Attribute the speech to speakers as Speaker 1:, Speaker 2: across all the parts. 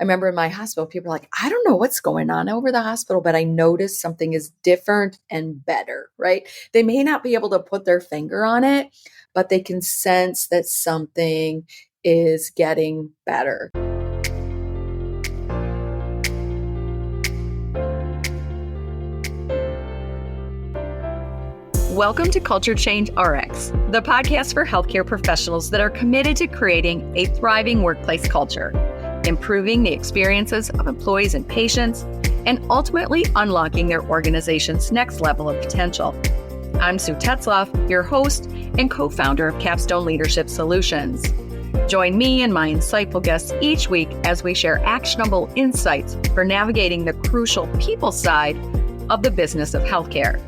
Speaker 1: I remember in my hospital, people are like, I don't know what's going on over the hospital, but I noticed something is different and better, right? They may not be able to put their finger on it, but they can sense that something is getting better.
Speaker 2: Welcome to Culture Change RX, the podcast for healthcare professionals that are committed to creating a thriving workplace culture, improving the experiences of employees and patients, and ultimately unlocking their organization's next level of potential. I'm Sue Tetzloff, your host and co-founder of Capstone Leadership Solutions. Join me and my insightful guests each week as we share actionable insights for navigating the crucial people side of the business of healthcare.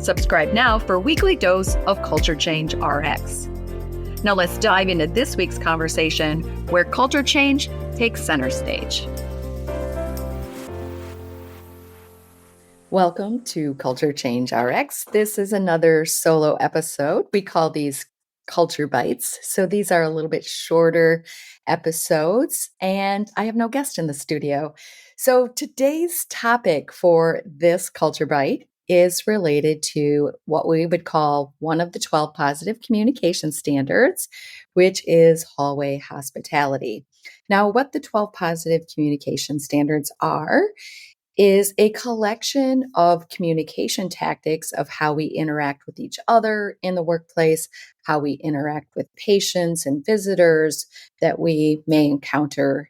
Speaker 2: Subscribe now for a weekly dose of Culture Change RX. Now let's dive into this week's conversation where culture change takes center stage.
Speaker 1: Welcome to Culture Change RX. This is another solo episode. We call these Culture Bytes. So these are a little bit shorter episodes, and I have no guest in the studio. So today's topic for this Culture Byte is related to what we would call one of the 12 positive communication standards, which is hallway hospitality. Now, what the 12 positive communication standards are is a collection of communication tactics of how we interact with each other in the workplace, how we interact with patients and visitors that we may encounter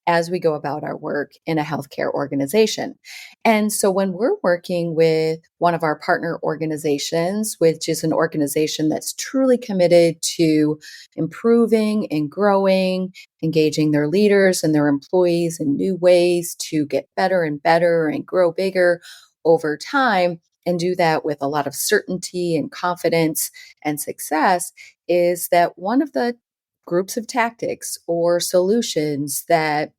Speaker 1: as we go about our work in a healthcare organization. And so when we're working with one of our partner organizations, which is an organization that's truly committed to improving and growing, engaging their leaders and their employees in new ways to get better and better and grow bigger over time, and do that with a lot of certainty and confidence and success, is that one of the groups of tactics or solutions that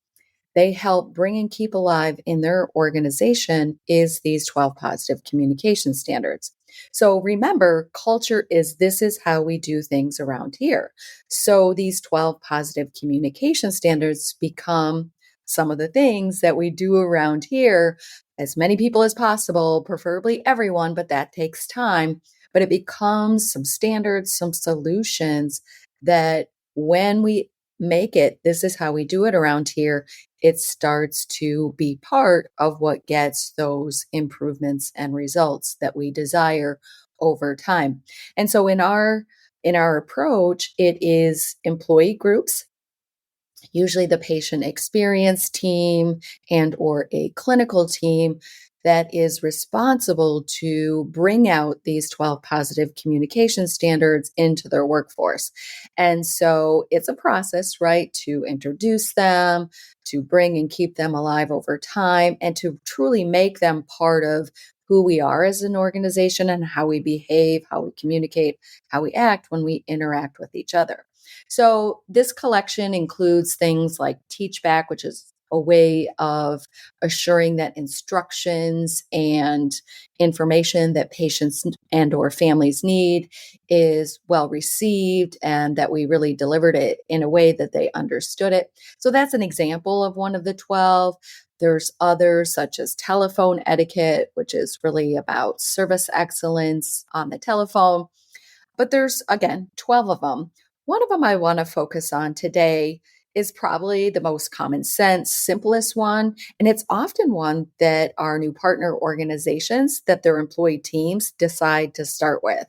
Speaker 1: they help bring and keep alive in their organization is these 12 positive communication standards. So remember, culture is this is how we do things around here. So these 12 positive communication standards become some of the things that we do around here, as many people as possible, preferably everyone, but that takes time. But it becomes some standards, some solutions that when we make it, this is how we do it around here, it starts to be part of what gets those improvements and results that we desire over time. And so in our approach, it is employee groups, usually the patient experience team and or a clinical team that is responsible to bring out these 12 positive communication standards into their workforce. And so it's a process, right, to introduce them, to bring and keep them alive over time, and to truly make them part of who we are as an organization and how we behave, how we communicate, how we act when we interact with each other. So this collection includes things like Teach Back, which is a way of assuring that instructions and information that patients and or families need is well received and that we really delivered it in a way that they understood it. So that's an example of one of the 12. There's others such as telephone etiquette, which is really about service excellence on the telephone. But there's, again, 12 of them. One of them I want to focus on today is probably the most common sense, simplest one. And it's often one that our new partner organizations, that their employee teams decide to start with,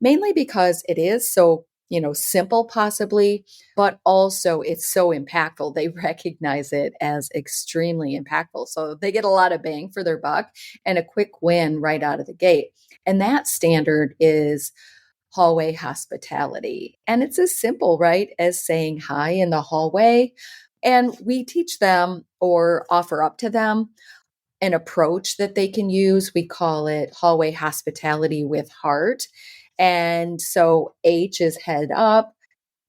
Speaker 1: mainly because it is so, simple possibly, but also it's so impactful. They recognize it as extremely impactful. So they get a lot of bang for their buck and a quick win right out of the gate. And that standard is hallway hospitality. And it's as simple, right, as saying hi in the hallway. And we teach them or offer up to them an approach that they can use. We call it hallway hospitality with heart. And so H is head up,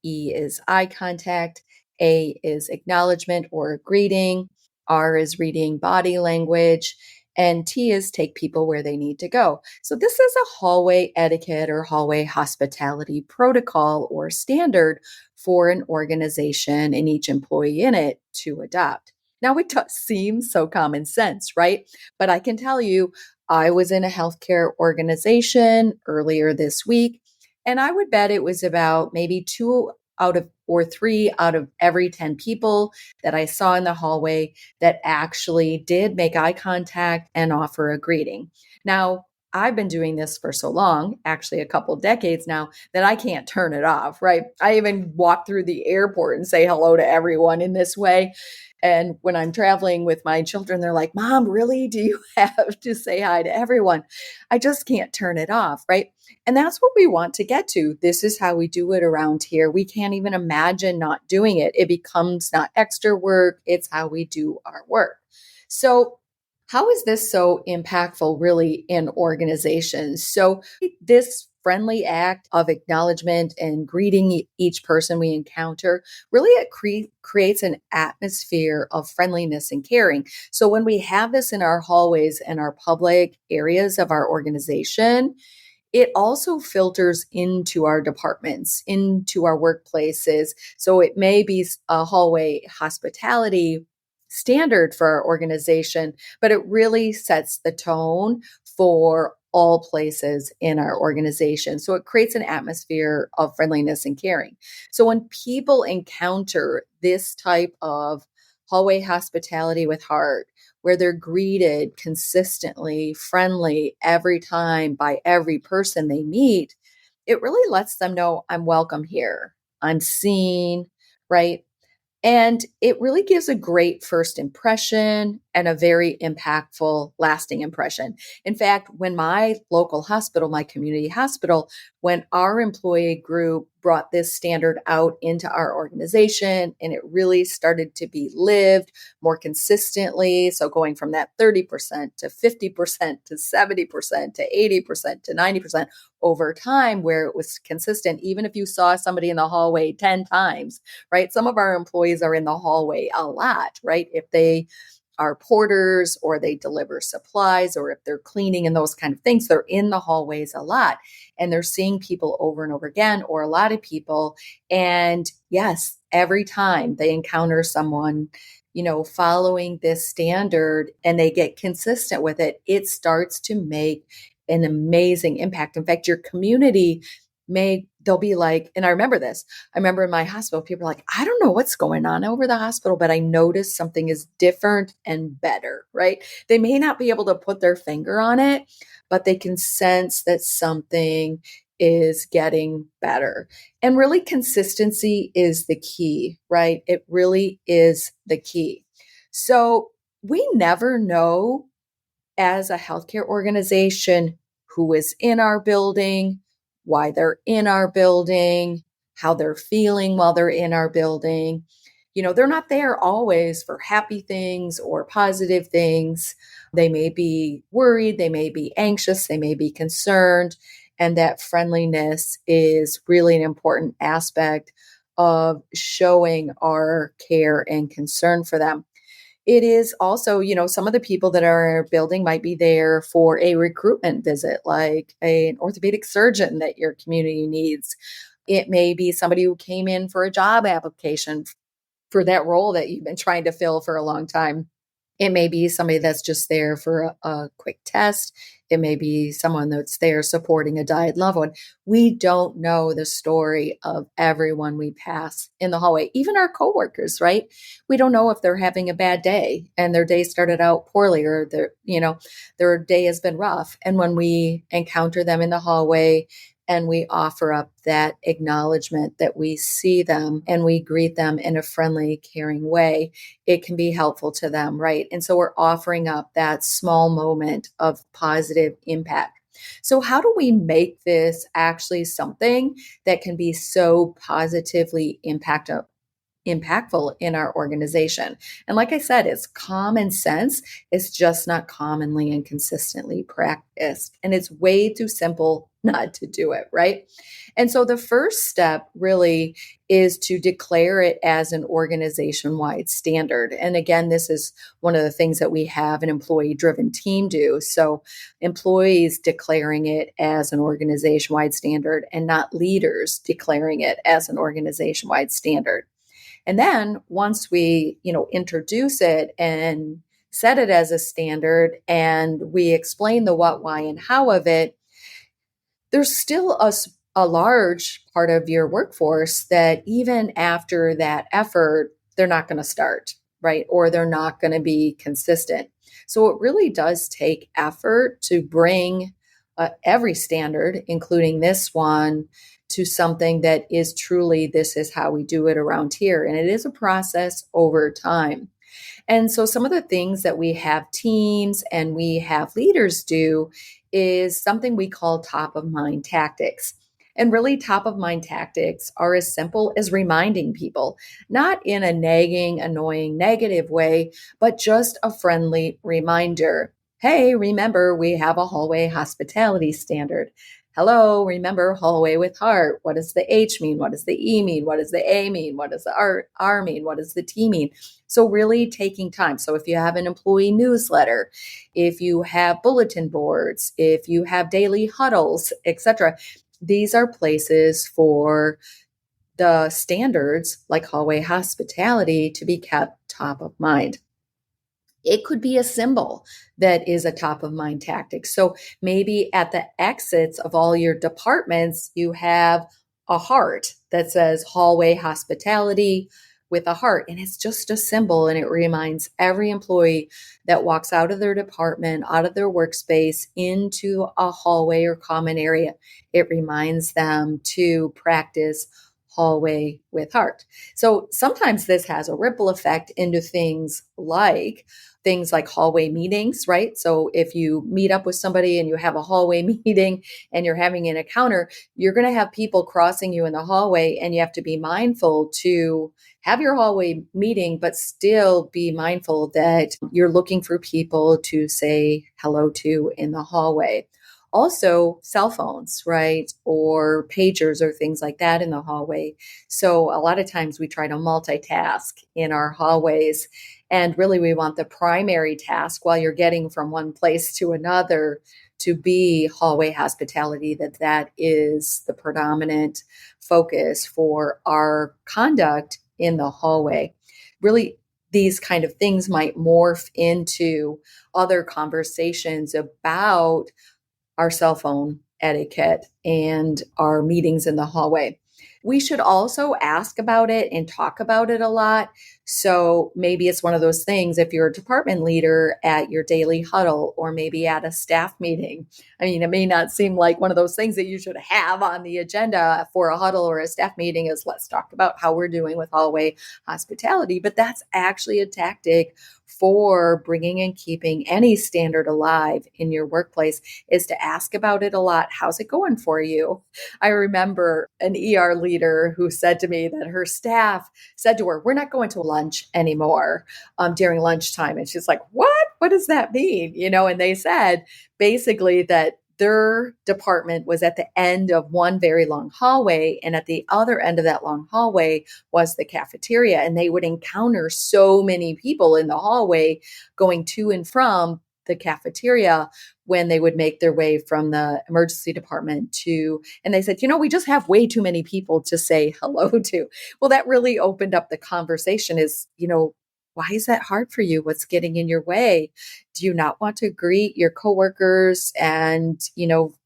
Speaker 1: E is eye contact, A is acknowledgement or greeting, R is reading body language, and T is take people where they need to go. So this is a hallway etiquette or hallway hospitality protocol or standard for an organization and each employee in it to adopt. Now, it does seem so common sense, right? But I can tell you, I was in a healthcare organization earlier this week, and I would bet it was about maybe two out of or three out of every 10 people that I saw in the hallway that actually did make eye contact and offer a greeting. Now, I've been doing this for so long, actually a couple decades now, that I can't turn it off, right? I even walk through the airport and say hello to everyone in this way. And when I'm traveling with my children, they're like, Mom, really? Do you have to say hi to everyone? I just can't turn it off, right? And that's what we want to get to. This is how we do it around here. We can't even imagine not doing it. It becomes not extra work, it's how we do our work. So, how is this so impactful really in organizations? So, this friendly act of acknowledgement and greeting each person we encounter really it creates an atmosphere of friendliness and caring. So when we have this in our hallways and our public areas of our organization, it also filters into our departments, into our workplaces. So it may be a hallway hospitality standard for our organization, but it really sets the tone for all places in our organization. So it creates an atmosphere of friendliness and caring. So when people encounter this type of hallway hospitality with heart, where they're greeted consistently, friendly every time by every person they meet, it really lets them know I'm welcome here. I'm seen, right? And it really gives a great first impression and a very impactful lasting impression. In fact, when my local hospital, my community hospital, when our employee group brought this standard out into our organization and it really started to be lived more consistently. So going from that 30% to 50% to 70% to 80% to 90% over time, where it was consistent, even if you saw somebody in the hallway 10 times, right? Some of our employees are in the hallway a lot, right? If they are porters or they deliver supplies or if they're cleaning and those kind of things, they're in the hallways a lot and they're seeing people over and over again or a lot of people. And yes, every time they encounter someone, following this standard and they get consistent with it, it starts to make an amazing impact. In fact, your community they'll be like, and I remember this. I remember in my hospital, people are like, I don't know what's going on over the hospital, but I noticed something is different and better, right? They may not be able to put their finger on it, but they can sense that something is getting better. And really, consistency is the key, right? It really is the key. So we never know as a healthcare organization who is in our building, why they're in our building, how they're feeling while they're in our building. They're not there always for happy things or positive things. They may be worried, they may be anxious, they may be concerned. And that friendliness is really an important aspect of showing our care and concern for them. It is also, some of the people that are building might be there for a recruitment visit, like an orthopedic surgeon that your community needs. It may be somebody who came in for a job application for that role that you've been trying to fill for a long time. It may be somebody that's just there for a quick test. It may be someone that's there supporting a died loved one. We don't know the story of everyone we pass in the hallway, even our coworkers, right? We don't know if they're having a bad day and their day started out poorly or their day has been rough. And when we encounter them in the hallway and we offer up that acknowledgement that we see them and we greet them in a friendly, caring way, it can be helpful to them, right? And so we're offering up that small moment of positive impact. So, how do we make this actually something that can be so positively impactful in our organization? And like I said, it's common sense. It's just not commonly and consistently practiced. And it's way too simple not to do it, right? And so the first step really is to declare it as an organization wide standard. And again, this is one of the things that we have an employee driven team do. So employees declaring it as an organization wide standard and not leaders declaring it as an organization wide standard. And then once we, introduce it and set it as a standard and we explain the what, why, and how of it, there's still a large part of your workforce that even after that effort, they're not going to start, right? Or they're not going to be consistent. So it really does take effort to bring every standard, including this one, to something that is truly, this is how we do it around here. And it is a process over time. And so, some of the things that we have teams and we have leaders do is something we call top of mind tactics. And really, top of mind tactics are as simple as reminding people, not in a nagging, annoying, negative way, but just a friendly reminder. Hey, remember, we have a hallway hospitality standard. Hello, remember hallway with heart. What does the H mean? What does the E mean? What does the A mean? What does the R mean? What does the T mean? So really taking time. So if you have an employee newsletter, if you have bulletin boards, if you have daily huddles, etc., these are places for the standards like hallway hospitality to be kept top of mind. It could be a symbol that is a top of mind tactic. So maybe at the exits of all your departments, you have a heart that says hallway hospitality with a heart. And it's just a symbol. And it reminds every employee that walks out of their department, out of their workspace into a hallway or common area. It reminds them to practice hallway with heart. So sometimes this has a ripple effect into things like hallway meetings, right? So if you meet up with somebody and you have a hallway meeting and you're having an encounter, you're going to have people crossing you in the hallway, and you have to be mindful to have your hallway meeting, but still be mindful that you're looking for people to say hello to in the hallway. Also, cell phones, right? Or pagers or things like that in the hallway. So, a lot of times we try to multitask in our hallways. And really, we want the primary task while you're getting from one place to another to be hallway hospitality, that is the predominant focus for our conduct in the hallway. Really, these kind of things might morph into other conversations about our cell phone etiquette and our meetings in the hallway. We should also ask about it and talk about it a lot. So maybe it's one of those things, if you're a department leader at your daily huddle or maybe at a staff meeting. I mean, it may not seem like one of those things that you should have on the agenda for a huddle or a staff meeting is let's talk about how we're doing with hallway hospitality, but that's actually a tactic for bringing and keeping any standard alive in your workplace, is to ask about it a lot. How's it going for you? I remember an ER leader who said to me that her staff said to her, "We're not going to lunch anymore during lunchtime." And she's like, "What? What does that mean?" And they said basically that their department was at the end of one very long hallway, and at the other end of that long hallway was the cafeteria, and they would encounter so many people in the hallway going to and from the cafeteria when they would make their way from the emergency department to, and they said, we just have way too many people to say hello to. Well, that really opened up the conversation is, why is that hard for you? What's getting in your way? Do you not want to greet your coworkers and,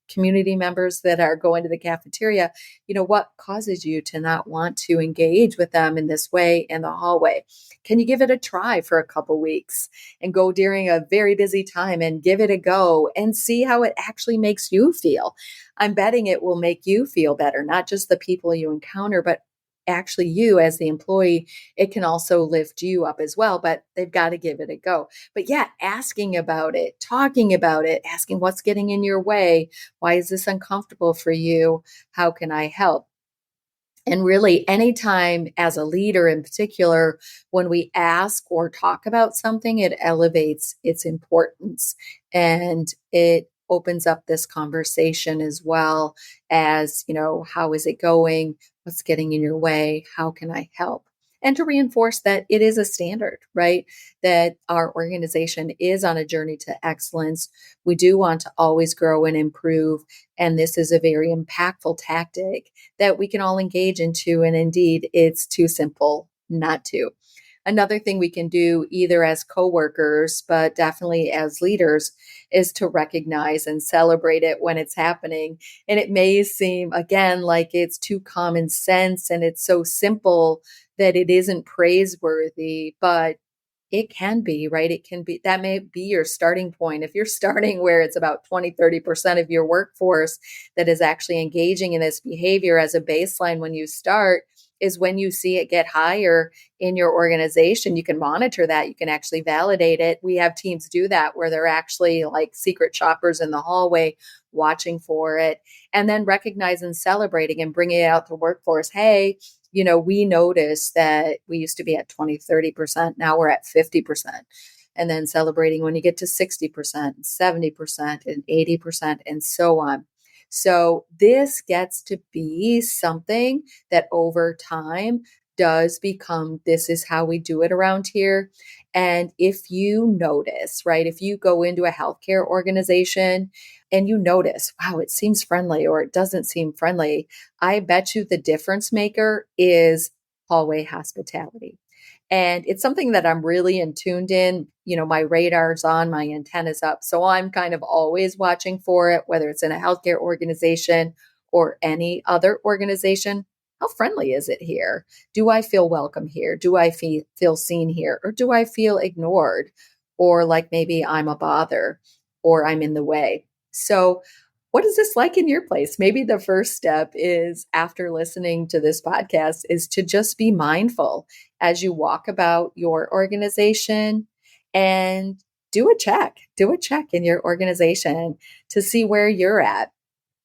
Speaker 1: community members that are going to the cafeteria? What causes you to not want to engage with them in this way in the hallway? Can you give it a try for a couple weeks and go during a very busy time and give it a go and see how it actually makes you feel? I'm betting it will make you feel better, not just the people you encounter, but actually you as the employee. It can also lift you up as well, but they've got to give it a go. But yeah, asking about it, talking about it, asking what's getting in your way. Why is this uncomfortable for you? How can I help? And really, anytime as a leader in particular, when we ask or talk about something, it elevates its importance and it opens up this conversation as well as, how is it going? What's getting in your way? How can I help? And to reinforce that it is a standard, right? That our organization is on a journey to excellence. We do want to always grow and improve. And this is a very impactful tactic that we can all engage into. And indeed, it's too simple not to. Another thing we can do either as coworkers, but definitely as leaders, is to recognize and celebrate it when it's happening. And it may seem, again, like it's too common sense and it's so simple that it isn't praiseworthy, but it can be, right? It can be, that may be your starting point. If you're starting where it's about 20-30% of your workforce that is actually engaging in this behavior as a baseline when you start, is when you see it get higher in your organization, you can monitor that. You can actually validate it. We have teams do that where they're actually like secret shoppers in the hallway watching for it, and then recognizing and celebrating and bringing it out to workforce. Hey, we noticed that we used to be at 20-30%. Now we're at 50%. And then celebrating when you get to 60%, 70%, and 80%, and so on. So this gets to be something that over time does become, this is how we do it around here. And if you notice, right, if you go into a healthcare organization and you notice, wow, it seems friendly or it doesn't seem friendly, I bet you the difference maker is hallway hospitality. And it's something that I'm really in tuned in. My radar's on, my antenna's up. So I'm kind of always watching for it, whether it's in a healthcare organization or any other organization. How friendly is it here? Do I feel welcome here? Do I feel seen here? Or do I feel ignored? Or like maybe I'm a bother or I'm in the way. So what is this like in your place? Maybe the first step is, after listening to this podcast, is to just be mindful as you walk about your organization and do a check in your organization to see where you're at.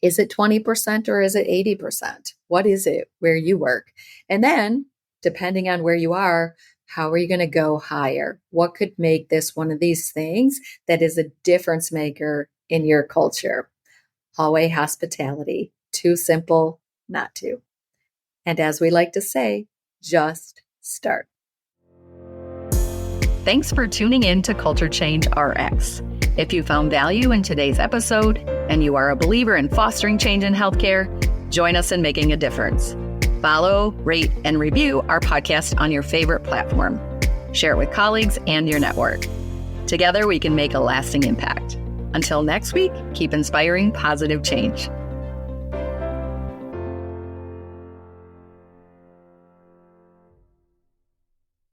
Speaker 1: Is it 20% or is it 80%? What is it where you work? And then, depending on where you are, how are you going to go higher? What could make this one of these things that is a difference maker in your culture? Hallway hospitality. Too simple not to. And as we like to say, just start.
Speaker 2: Thanks for tuning in to Culture Change RX. If you found value in today's episode and you are a believer in fostering change in healthcare, join us in making a difference. Follow, rate, and review our podcast on your favorite platform. Share it with colleagues and your network. Together, we can make a lasting impact. Until next week, keep inspiring positive change.